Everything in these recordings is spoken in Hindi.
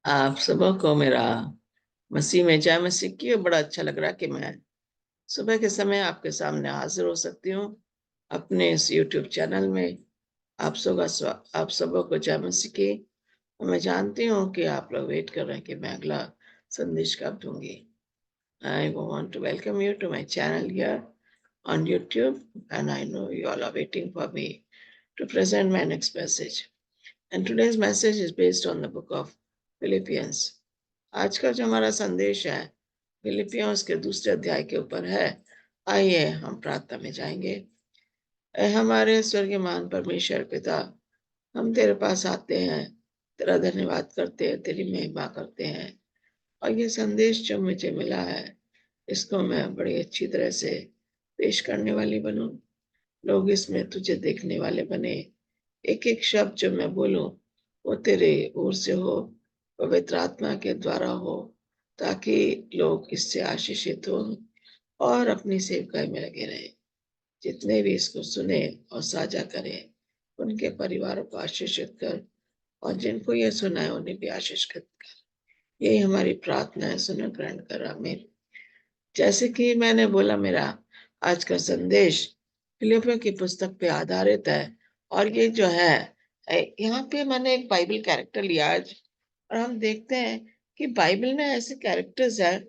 आप सबों को मेरा मसीह में जय मसीह की। बड़ा अच्छा लग रहा कि मैं सुबह के समय आपके सामने हाजिर हो सकती हूँ अपने इस YouTube चैनल में। आप सबों को जय मसीह की। मैं जानती हूँ कि आप लोग वेट कर रहे हैं कि मैं अगला संदेश कब दूंगी। I want to welcome you to my channel here on YouTube, and I know you all are waiting for me to present my next message. And today's message is based on the book of Philippians. आज का जो हमारा संदेश है फिलिपियोंस के दूसरे अध्याय के ऊपर है। आइए हम प्रार्थना में जाएंगे। हमारे स्वर्गीय महान परमेश्वर पिता, हम तेरे पास आते हैं, तेरा धन्यवाद करते हैं, तेरी महिमा करते हैं। और ये संदेश जो मुझे मिला है इसको मैं बड़ी अच्छी तरह से पेश करने वाली बनूं। लोग इसमें तुझे देखने वाले बने। एक एक शब्द जो मैं बोलूं वो तेरे ओर से हो, पवित्र आत्मा के द्वारा हो, ताकि लोग इससे आशीषित हो और अपनी सेवकाई में लगे रहे। जितने भी इसको सुने और साझा करें उनके परिवारों को आशीषित कर, और जिनको ये सुना है उन्हें भी आशीषित कर। यही हमारी प्रार्थना है, सुन ग्रहण कर, आमीन। जैसे कि मैंने बोला, मेरा आज का संदेश फिलिपियों की पुस्तक पे आधारित है। और ये जो है, यहाँ पे मैंने एक बाइबल कैरेक्टर लिया आज, और हम देखते हैं कि बाइबल में ऐसे कैरेक्टर्स हैं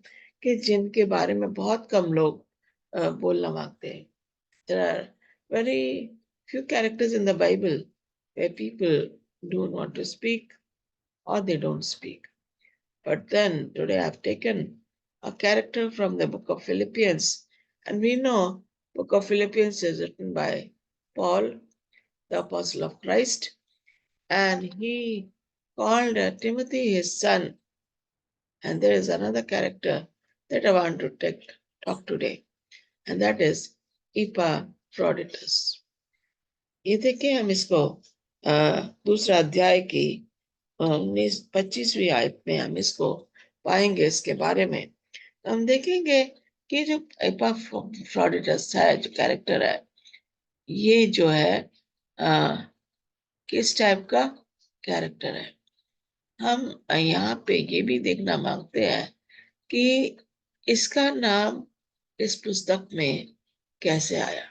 कि जिनके बारे में बहुत कम लोग बोलना मांगते हैं। There are very few characters in the Bible where people don't want to speak or they don't speak. But then today I've taken a character from the book of Philippians, and we know book of Philippians is written by Paul, the apostle of Christ, and he called Timothy his son. And there is another character that I want to talk today, and that is Epaphroditus. ये देखिए, हम इसको दूसरा अध्याय की 25वीं आयत में हम इसको पाएंगे। इसके बारे में हम देखेंगे कि जो एपाफ्रोडिटस है, जो कैरेक्टर है, ये जो है किस टाइप का कैरेक्टर है। हम यहाँ पे ये भी देखना मांगते हैं कि इसका नाम इस पुस्तक में कैसे आया।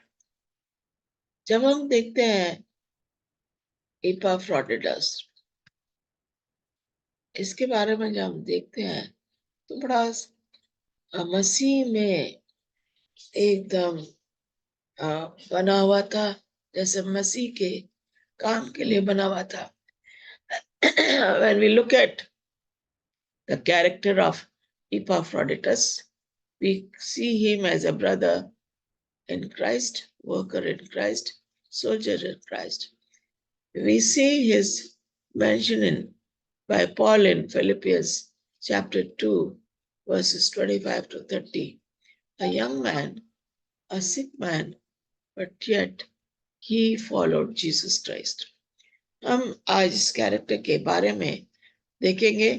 जब हम देखते हैं एपाफ्रोडिटस, इसके बारे में जब हम देखते हैं तो बड़ा मसीह में एकदम बना हुआ था, जैसे मसीह के काम के लिए बना हुआ था। When we look at the character of Epaphroditus, we see him as a brother in Christ, worker in Christ, soldier in Christ. We see his mention by Paul in Philippians chapter 2, verses 25 to 30. A young man, a sick man, but yet he followed Jesus Christ. हम आज इस कैरेक्टर के बारे में देखेंगे,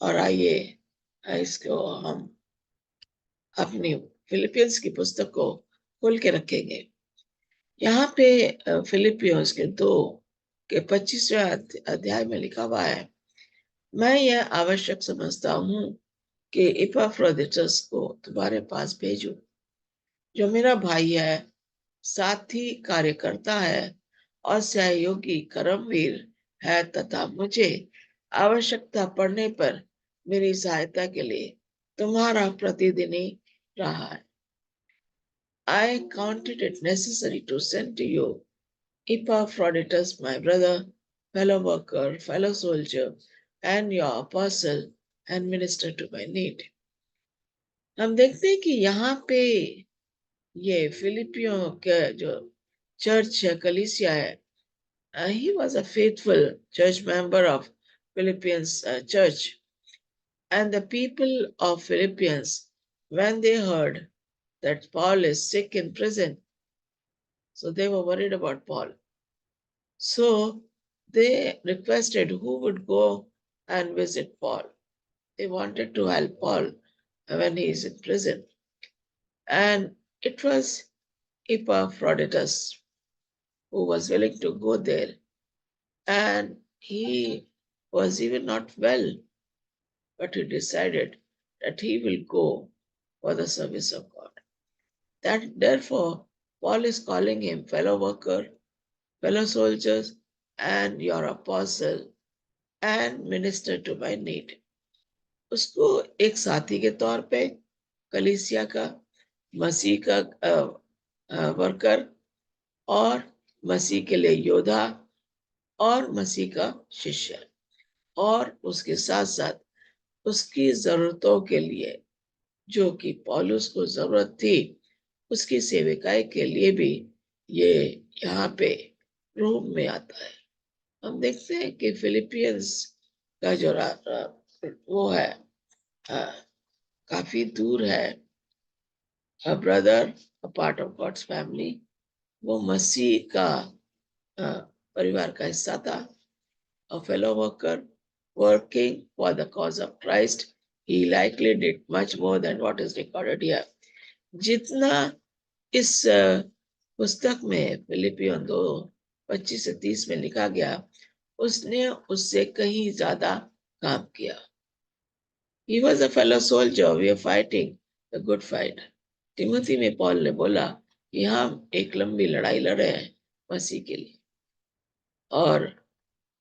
और आइए इसको हम अपनी फिलिपियंस की पुस्तक को खोल के रखेंगे। यहाँ पे फिलिपियंस के 2 के 25वें अध्याय में लिखा हुआ है, मैं यह आवश्यक समझता हूँ कि एपाफ्रोडिटस को तुम्हारे पास भेजूं, जो मेरा भाई है, साथी कार्यकर्ता है और सहयोगी कर्मवीर है, तथा मुझे आवश्यकता पड़ने पर मेरी सहायता के लिए तुम्हारा प्रतिदिनी रहा है। I counted it necessary to send to you Epaphroditus, my brother, fellow worker, fellow soldier, and your apostle and minister to my need. हम देखते हैं कि यहाँ पे ये फिलिपियों के जो चर्च है, कलीसिया है, he was a faithful church member of Philippians church. And the people of Philippians, when they heard that Paul is sick in prison, so they were worried about Paul. So they requested who would go and visit Paul. They wanted to help Paul when he is in prison. And it was Epaphroditus who was willing to go there. And he was even not well. but he decided that he will go for the service of God. That therefore, Paul is calling him fellow worker, fellow soldiers, and your apostle and minister to my need. उसको एक साथी के तौर पे कलीसिया का, मसीह का वर्कर, और मसीह के लिए योद्धा, और मसीह का शिष्य, और उसके साथ साथ उसकी जरूरतों के लिए, जो कि पौलुस को जरूरत थी, उसकी सेविकाई के लिए भी ये यहाँ पे रोम में आता है। हम देखते हैं कि फिलिपियंस का जो वो है, काफी दूर है, a brother, a part of God's family, वो मसीह का परिवार का हिस्सा था, a fellow worker working for the cause of Christ. He likely did much more than what is recorded here. जितना इस पुस्तक में फिलिपियन 2:25-30 में लिखा गया, उसने उससे कहीं ज्यादा काम किया। He was a fellow soldier. We are fighting the good fight. Timothy में पॉल ने बोला कि हम एक लंबी लड़ाई लड़े हैं मसीह के लिए। और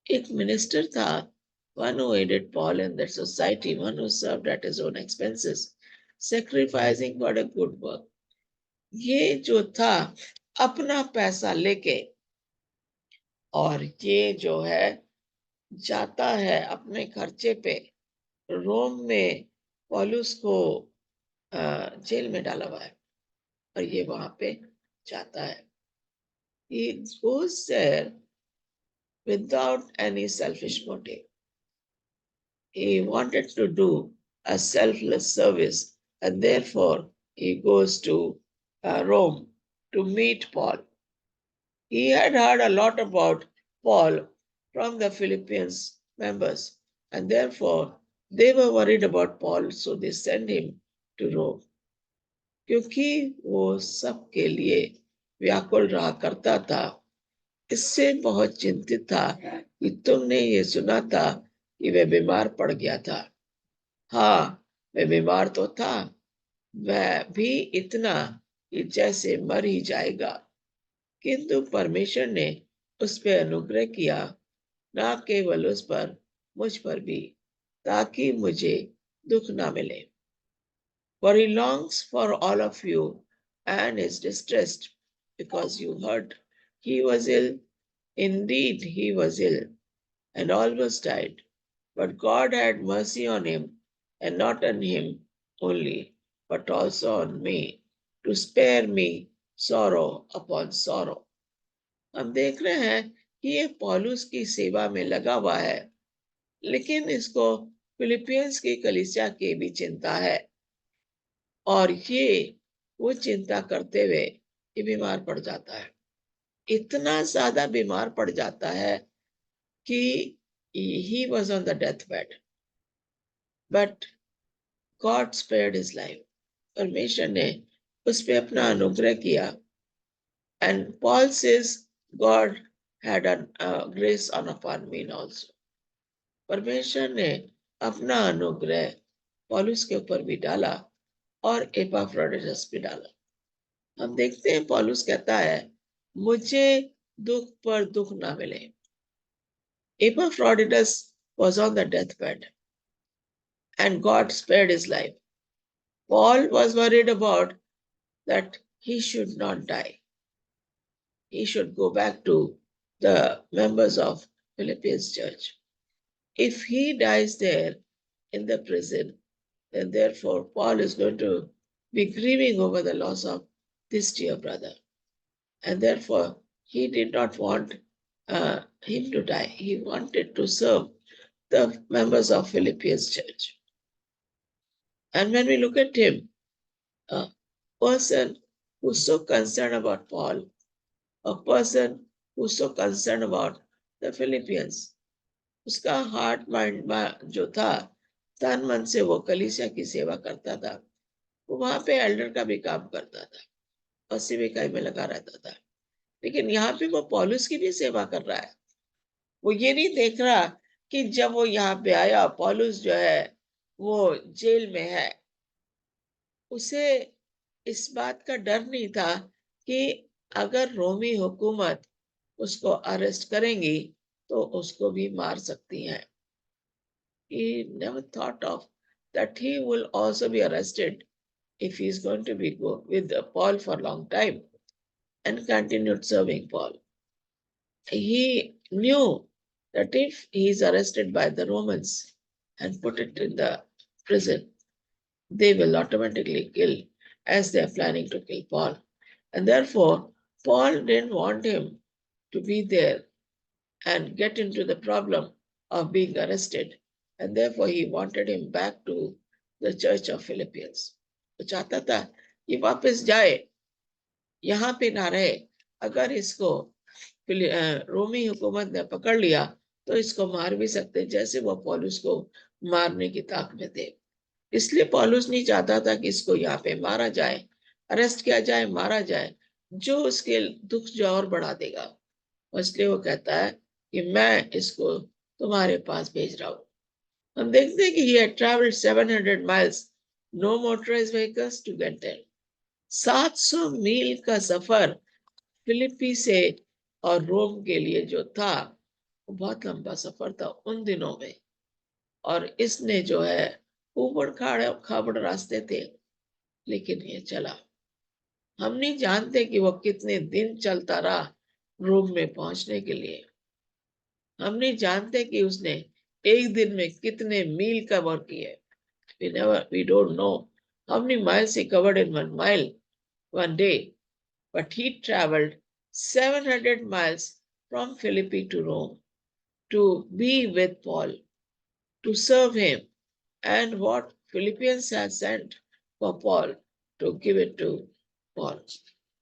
एक मिनिस्टर था, one who aided Paul in that society, one who served at his own expenses, sacrificing for a good work. ये जो था अपना पैसा लेके, और ये जो है जाता है अपने खर्चे पे, रोम में पौलुस को जेल में डाला हुआ है, और ये वहां पे जाता है। He goes there without any selfish motive. He wanted to do a selfless service, and therefore he goes to Rome to meet Paul. He had heard a lot about Paul from the Philippians members, and therefore they were worried about Paul, so they sent him to Rome. क्योंकि वो सबके लिए व्याकुल रहा करता था, इससे बहुत चिंतित था कि तुमने ये सुना था कि वह बीमार पड़ गया था। हाँ, वह बीमार तो था, वह भी इतना कि जैसे मर ही जाएगा, किंतु परमेश्वर ने उस पर अनुग्रह किया, ना केवल उस पर, मुझ पर भी, ताकि मुझे दुख ना मिले। For he longs for all of you and is distressed because you heard he was ill. Indeed, he was ill and almost died. But God had mercy on him, and not on him only, but also on me, to spare me sorrow upon sorrow. हम देख रहे हैं कि ये पौलुस की सेवा में लगा हुआ है, लेकिन इसको फिलिपियंस की कलीसिया की भी चिंता है, और ये वो चिंता करते हुए ये बीमार पड़ जाता है। इतना ज्यादा बीमार पड़ जाता है कि he was on the deathbed, but God spared his life. परमेश्वर ने उस पे अपना अनुग्रह किया। And Paul says God had a grace on upon me also. परमेश्वर ने अपना अनुग्रह पौलुस के ऊपर भी डाला, और एपाफ्रोडिटस भी डाला। हम देखते हैं पौलुस कहता है, मुझे दुख पर दुख ना मिले। Epaphroditus was on the deathbed, and God spared his life. Paul was worried about that he should not die. He should go back to the members of Philippians church. If he dies there in the prison, then therefore Paul is going to be grieving over the loss of this dear brother. And therefore he did not want him to die. He wanted to serve the members of Philippians church. And when we look at him, a person who's so concerned about Paul, a person who's so concerned about the Philippians, उसका हार्ट माइंड जो था, तन मन से वो कलीसिया की सेवा करता था। वो वहां पे एल्डर का भी काम करता था और सेविकाई में लगा रहता था, लेकिन यहाँ पे वो पौलुस की भी सेवा कर रहा है। वो ये नहीं देख रहा कि जब वो यहाँ पे आया, पौलुस जो है वो जेल में है, उसे इस बात का डर नहीं था कि अगर रोमी हुकूमत उसको अरेस्ट करेंगी तो उसको भी मार सकती है। He never thought of that he will also be arrested if he is going to be go with Paul for a long time, and continued serving Paul. He knew that if he is arrested by the Romans and put it in the prison, they will automatically kill, as they are planning to kill Paul. And therefore, Paul didn't want him to be there and get into the problem of being arrested. And therefore, he wanted him back to the church of Philippians. वो चाहता था कि वापस जाए, यहाँ पे ना रहे। अगर इसको रोमी हुकूमत ने पकड़ लिया तो इसको मार भी सकते, जैसे वो पौलुस को मारने की ताक में थे। इसलिए पौलुस नहीं चाहता था कि इसको यहाँ पे मारा जाए, अरेस्ट किया जाए, मारा जाए, जो उसके दुख जो और बढ़ा देगा। इसलिए वो कहता है कि मैं इसको तुम्हारे पास भेज रहा हूँ। हम देखते हैं कि he had traveled 700 miles, no motorized vehicles to get there. 700 मील का सफर फिलिपी से और रोम के लिए जो था, वो बहुत लंबा सफर था उन दिनों में। और इसने जो है ऊबड़ खाबड़ रास्ते थे, लेकिन ये चला। हम नहीं जानते कि वो कितने दिन चलता रहा रोम में पहुंचने के लिए। हम नहीं जानते कि उसने एक दिन में कितने मील कवर किए। we don't know how many miles he covered in 1 mile, 1 day. But he traveled 700 miles from Philippi to Rome to be with Paul, to serve him, and what Philippians had sent for Paul, to give it to Paul.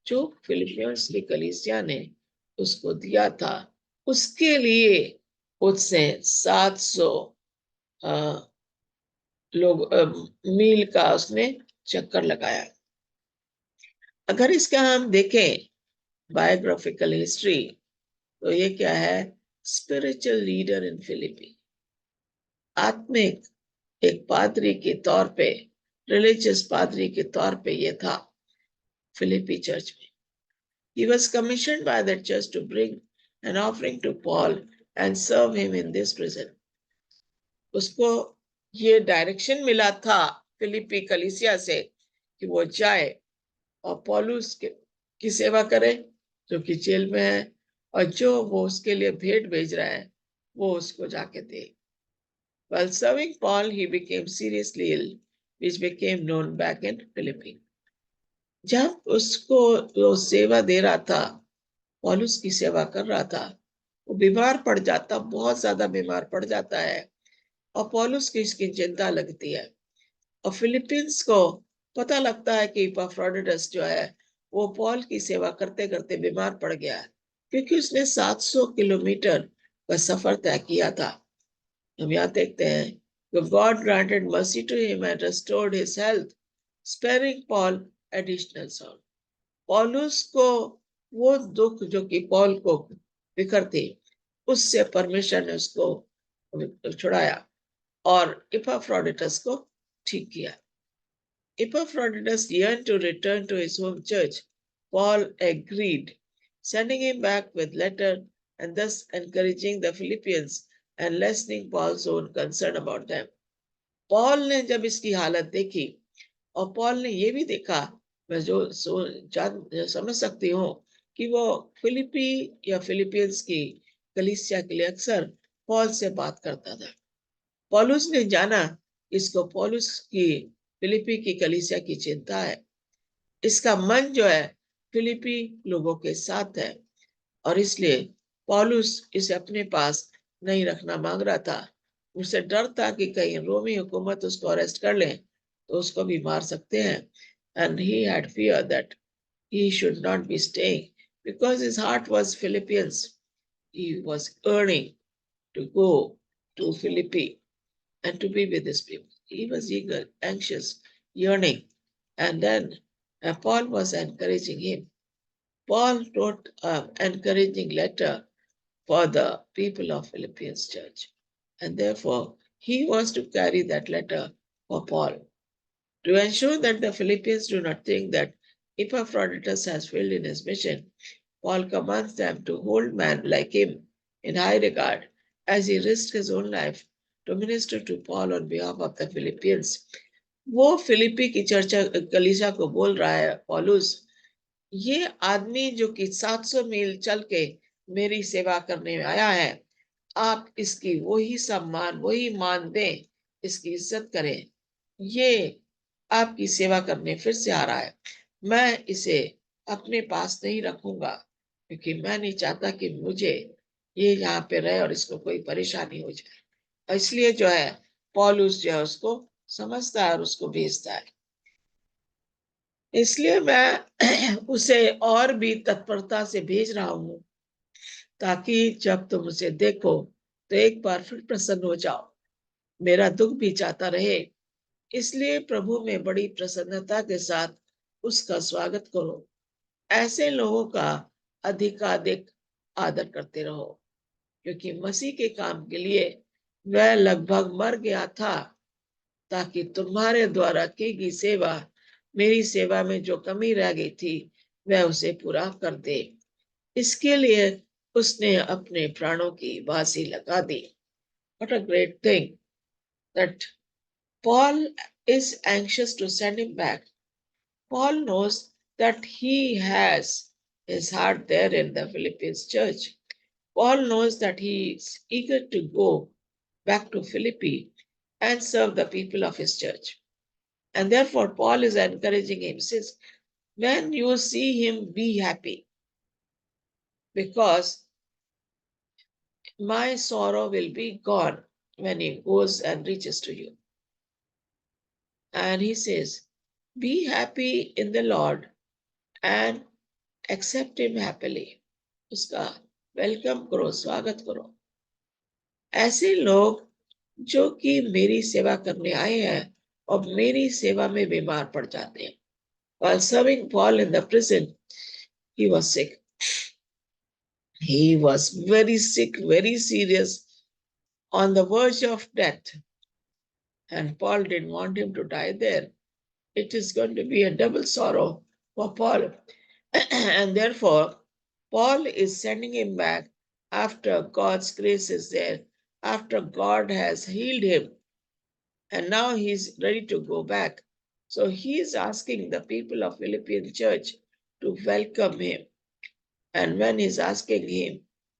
जो फिलिपियंस की कलीसिया ने उसको दिया था, उसके लिए उसने 700 मील का उसने चक्कर लगाया। अगर इसका हम देखें बायोग्राफिकल हिस्ट्री, तो ये क्या है? स्पिरिचुअल लीडर इन फिलिपी, आत्मिक एक पादरी के तौर पे, रिलीजियस पादरी के तौर पे ये था फिलिपी चर्च में। He was commissioned by the church to bring an offering to Paul and serve him in this prison. उसको ये डायरेक्शन मिला था फिलिपी कलीसिया से कि वो जाए और पौलुस की सेवा करे, जो कि जेल में है, और जो वो उसके लिए भेंट भेज रहा है वो उसको जाके दे। While serving Paul, he became seriously ill, which became known back in Philippines. जब उसको वो सेवा दे रहा था, पौलुस की सेवा कर रहा था, वो बीमार पड़ जाता, बहुत ज्यादा बीमार पड़ जाता है, और पौलुस की इसकी चिंता लगती है। और फिलीपींस को पता लगता है कि इपाफ्रोडिटस जो है वो पॉल की सेवा करते करते बीमार पड़ गया है, क्योंकि उसने 700 किलोमीटर का सफर तय किया था। हम यहाँ देखते हैं, God granted mercy to him and restored his health, sparing Paul additional sorrow. पौलुस को वो दुख जो कि पॉल को फिक्र थी, उससे परमेश्वर ने उसको छुड़ाया और इपाफ्रोडिटस को ठीक किया। Epaphroditus yearned to return to his home church. Paul agreed, sending him back with letter and thus encouraging the Philippians and lessening Paul's own concern about them. Paul ने जब इसकी हालत देखी, और पॉल ने ये भी देखा, मैं जो समझ सकती हूँ कि वो फिलिपी या फिलिपियंस की कलीसिया के लिए अक्सर पॉल से बात करता था। पौलुस ने जाना इसको पौलुस की फिलिपी की कलीसिया की चिंता है, इसका मन जो है फिलिपी लोगों के साथ है, और इसलिए पौलुस इसे अपने पास नहीं रखना मांग रहा था। उसे डर था कि कहीं रोमी हुकूमत उसको अरेस्ट कर ले तो उसको भी मार सकते हैं। And he had fear that he should not be staying because his heart was Philippians. He was yearning to go to Philippi and to be with his people. He was eager, anxious, yearning. And then Paul was encouraging him. Paul wrote an encouraging letter for the people of Philippians church. And therefore, he was to carry that letter for Paul. To ensure that the Philippians do not think that Epaphroditus has failed in his mission, Paul commands them to hold men like him in high regard as he risked his own life to minister to Paul on behalf of the Philippians. वो फिलिपी की चर्चा कलीसिया को बोल रहा है, पौलुस, ये आदमी जो कि 700 मील चल के मेरी सेवा करने में आया है, आप इसकी वही सम्मान वही मान दें, इसकी इज्जत करें। ये आपकी सेवा करने फिर से आ रहा है, मैं इसे अपने पास नहीं रखूंगा, क्योंकि मैं नहीं चाहता कि मुझे ये यहाँ पे रहे और इसको कोई परेशानी हो जाए। इसलिए जो है पौलुस जो है उसको समझता है और उसको भेजता है। इसलिए मैं उसे और भी तत्परता से भेज रहा हूं, ताकि जब तुम उसे देखो तो एक बार फिर प्रसन्न हो जाओ, मेरा दुख भी जाता रहे। इसलिए प्रभु में बड़ी प्रसन्नता के साथ उसका स्वागत करो। ऐसे लोगों का अधिकाधिक आदर करते रहो, क्योंकि मसीह के काम के लिए वह लगभग मर गया था, ताकि तुम्हारे द्वारा की गई सेवा, मेरी सेवा में जो कमी रह गई थी, वह उसे पूरा कर दे। इसके लिए उसने अपने प्राणों की बाजी लगा दी। What a great thing that Paul is anxious to send him back. Paul knows that he has his heart there in the Philippians church. Paul knows that he is eager to go back to Philippi and serve the people of his church. And therefore, Paul is encouraging him, says, when you see him, be happy, because my sorrow will be gone when he goes and reaches to you. And he says, be happy in the Lord and accept him happily. उसका वेलकम करो, स्वागत करो। ऐसे लोग जो कि मेरी सेवा करने आए हैं और मेरी सेवा में बीमार पड़ जाते हैं। While serving Paul in the prison, he was sick. He was very sick, very serious, on the verge of death. And Paul didn't want him to die there. It is going to be a double sorrow for Paul. And therefore, Paul is sending him back after God's grace is there, after God has healed him, and now he's ready to go back. So he is asking the people of Philippian church to welcome him. And when he's asking him,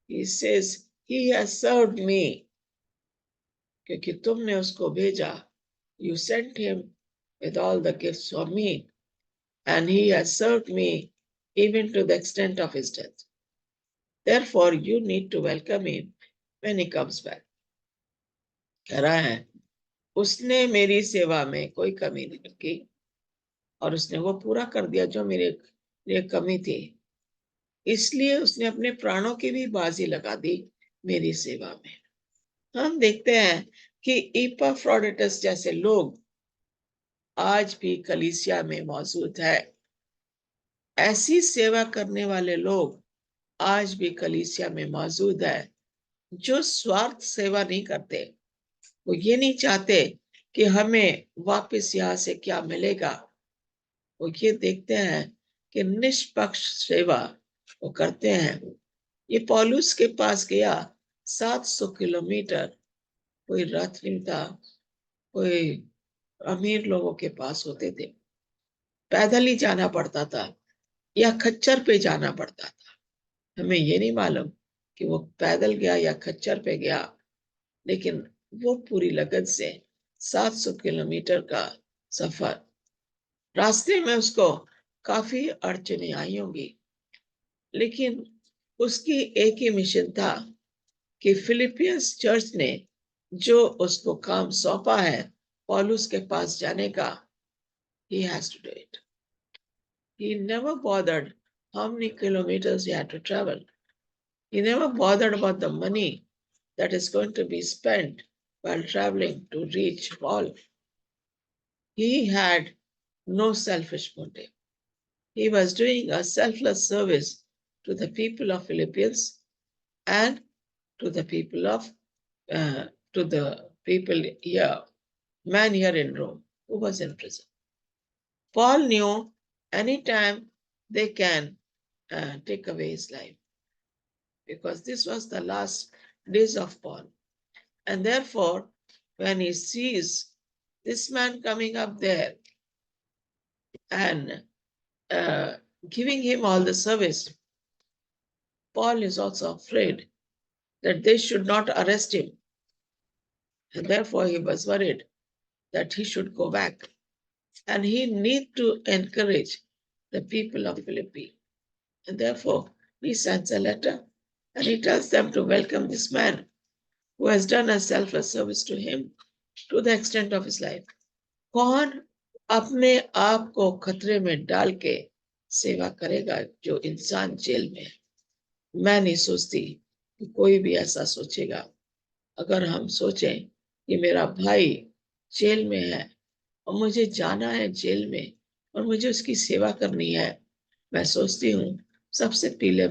he says, he has served me. क्योंकि तुमने उसको भेजा. You sent him with all the gifts for me, and he has served me even to the extent of his death. Therefore, you need to welcome him when he comes back. कह रहा है, उसने मेरी सेवा में कोई कमी नहीं रखी और उसने वो पूरा कर दिया जो मेरे कमी थी। इसलिए उसने अपने प्राणों की भी बाजी लगा दी मेरी सेवा में। हम देखते हैं कि इपाफ्रोडिटस जैसे लोग आज भी कलीसिया में मौजूद है। ऐसी सेवा करने वाले लोग आज भी कलीसिया में मौजूद है, जो स्वार्थ सेवा नहीं करते। वो ये नहीं चाहते कि हमें वापस यहाँ से क्या मिलेगा। वो ये देखते हैं कि निष्पक्ष सेवा वो करते हैं। ये पौलुस के पास गया 700 किलोमीटर, कोई रथ नहीं था, कोई अमीर लोगों के पास होते थे, पैदल ही जाना पड़ता था या खच्चर पे जाना पड़ता था। हमें ये नहीं मालूम कि वो पैदल गया या खच्चर पे गया, लेकिन वो पूरी लगन से 700 किलोमीटर का सफर। रास्ते में उसको काफी अड़चने आई होंगी, लेकिन उसकी एक ही मिशन था कि फिलिपियंस चर्च ने जो उसको काम सौंपा है पौलुस के पास जाने का, he has to do it. He never bothered how many kilometers he had to travel. He never bothered about the money that is going to be spent while traveling to reach Paul. He had no selfish motive. He was doing a selfless service to the people of Philippians and to the people here, man here in Rome. who was in prison. Paul knew anytime they can take away his life, because this was the last days of Paul. And therefore, when he sees this man coming up there and giving him all the service, Paul is also afraid that they should not arrest him. And therefore, he was worried that he should go back. And he need to encourage the people of Philippi. And therefore, he sends a letter and he tells them to welcome this man who has done a selfless service to him to the extent of his life. कौन अपने आप को खतरे में डाल के सेवा करेगा जो इंसान जेल में है? मैं नहीं सोचती कि कोई भी ऐसा सोचेगा। अगर हम सोचें कि मेरा भाई जेल में है और मुझे जाना है जेल में और मुझे उसकी सेवा करनी है, मैं सोचती हूँ सबसे पहले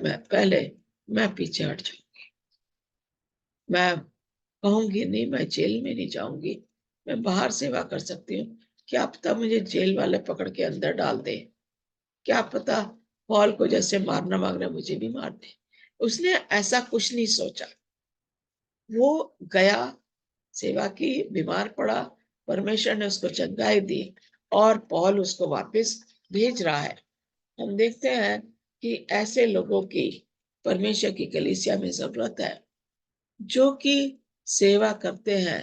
मैं पीछे हट जाऊंगी। मैं कहूंगी नहीं, मैं जेल में नहीं जाऊंगी, मैं बाहर सेवा कर सकती हूँ। क्या पता मुझे जेल वाले पकड़ के अंदर डाल दे, क्या पता पॉल को जैसे मारना मांगना मुझे भी मार दे। उसने ऐसा कुछ नहीं सोचा। वो गया, सेवा की, बीमार पड़ा, परमेश्वर ने उसको चंगाई दी और पॉल उसको वापस भेज रहा है। हम देखते हैं कि ऐसे लोगों की परमेश्वर की कलीसिया में जरूरत है, जो कि सेवा करते हैं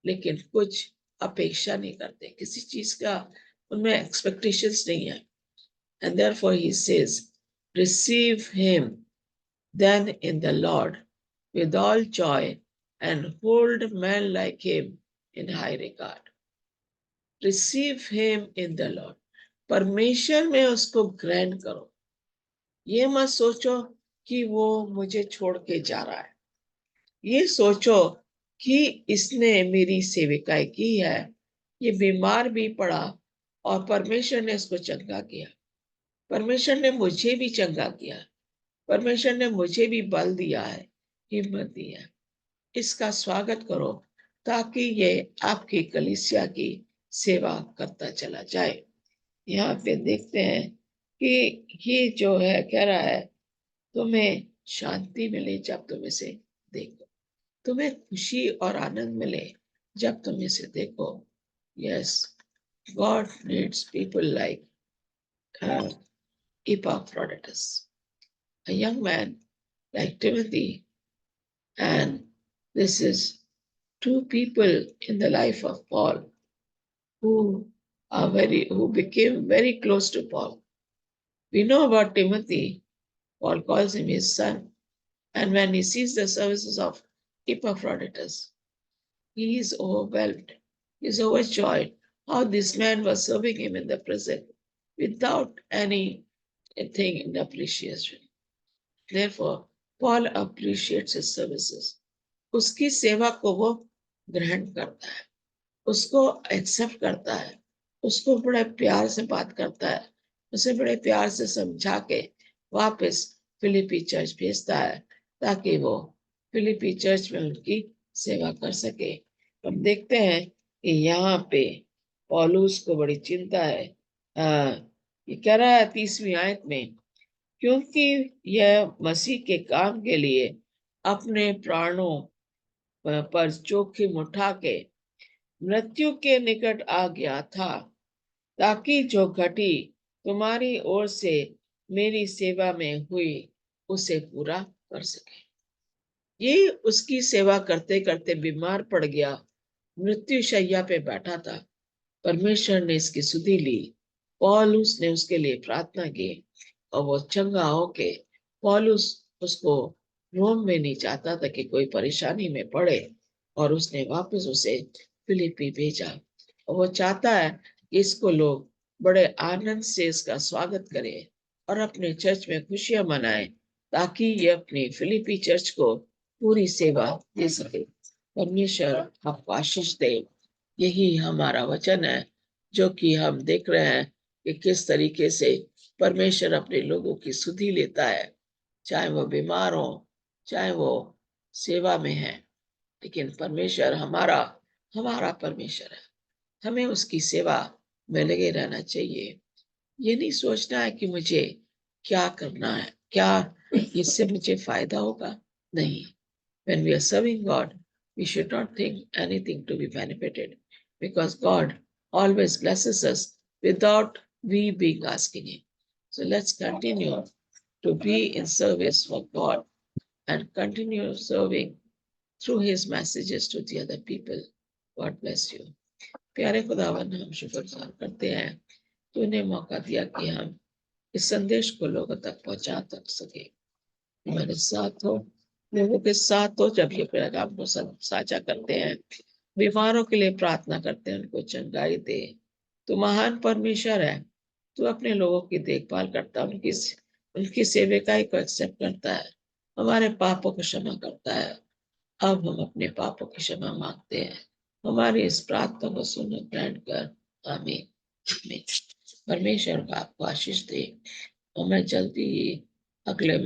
लेकिन कुछ अपेक्षा नहीं करते, किसी चीज का उनमें एक्सपेक्टेशंस नहीं है। And therefore he says, receive him then in the Lord with all joy and hold men like him in high regard. Receive him in the Lord. परमेश्वर में उसको ग्रहण करो। ये मत सोचो कि वो मुझे छोड़ के जा रहा है। ये सोचो कि इसने मेरी सेविकाई की है, ये बीमार भी पड़ा और परमेश्वर ने इसको चंगा किया, परमेश्वर ने मुझे भी चंगा किया, परमेश्वर ने मुझे भी बल दिया है, हिम्मत दी है। इसका स्वागत करो ताकि ये आपकी कलीसिया की सेवा करता चला जाए। यहाँ पे देखते हैं कि ये जो है कह रहा है, तुम्हें शांति मिले जब तुम इसे देखो, तुम्हें खुशी और आनंद मिले जब तुम इसे देखो। Yes, God needs people like Epaphroditus, a young man like Timothy, and this is two people in the life of Paul who became very close to Paul. We know about Timothy. Paul calls him his son, and when he sees the services of Epaphroditus, he is overwhelmed. He is overjoyed how this man was serving him in the prison without anything in appreciation. Therefore, Paul appreciates his services. उसकी सेवा को वो ग्रहण करता है, उसको एक्सेप्ट करता है, उसको बड़े प्यार से बात करता है, उसे बड़े प्यार से समझा के वापस फिलिपी चर्च भेजता है ताकि वो फिलिपी चर्च में उनकी सेवा कर सके। हम देखते हैं कि यहाँ पे पौलुस को बड़ी चिंता है। ये कह रहा है 30वीं आयत में, क्योंकि यह मसीह के काम के लिए अपने प्राणों पर जोखिम उठा के मृत्यु के निकट आ गया था, ताकि जो घटी तुम्हारी ओर से मेरी सेवा में हुई उसे पूरा कर सके। ये उसकी सेवा करते करते बीमार पड़ गया, मृत्यु शैया पे बैठा था। परमेश्वर ने इसकी सुधि ली, पौलुस ने उसके लिए प्रार्थना की और वो चंगा होके, पौलुस उसको रोम में नहीं चाहता था कि कोई परेशानी में पड़े, और उसने वापस उसे फिलिपी भेजा। और वो चाहता है कि इसको लोग बड़े आनंद से इसका स्वागत करें और अपने चर्च में खुशियां मनाएं, ताकि ये अपनी फिलिपी चर्च को पूरी सेवा दे सके। परमेश्वर आपको आशीष दे। यही हमारा वचन है जो कि हम देख रहे हैं कि किस तरीके से परमेश्वर अपने लोगों की सुधि लेता है, चाहे वो बीमार हो, चाहे वो सेवा में है, लेकिन परमेश्वर हमारा परमेश्वर है। हमें उसकी सेवा में लगे रहना चाहिए। ये नहीं सोचना है कि मुझे क्या करना है, क्या इससे मुझे फायदा होगा। नहीं, when we are serving God, we should not think anything to be benefited, because God always blesses us without we being asking Him. So let's continue to be in service for God and continue serving through His messages to the other people. God bless you. प्यारे खुदावन, हम शुक्रगुजार करते हैं तूने मौका दिया कि हम इस संदेश को लोगों तक पहुंचा तक सके। हमारे साथ हो, लोगों के साथ हो, जब ये पैगाम को साझा करते हैं, बीमारों के लिए प्रार्थना करते हैं, उनको चंगाई दे। तू महान परमेश्वर है, तू अपने लोगों की देखभाल करता है, उनकी सेविकाई को एक्सेप्ट करता है, हमारे पापों को क्षमा करता है। अब हम अपने पापों की क्षमा मांगते हैं, हमारी इस प्रार्थना को सुन ग्रहण कर। आमीन। आमीन। परमेश्वर का आपको आशीष दे। और मैं जल्दी ही अगले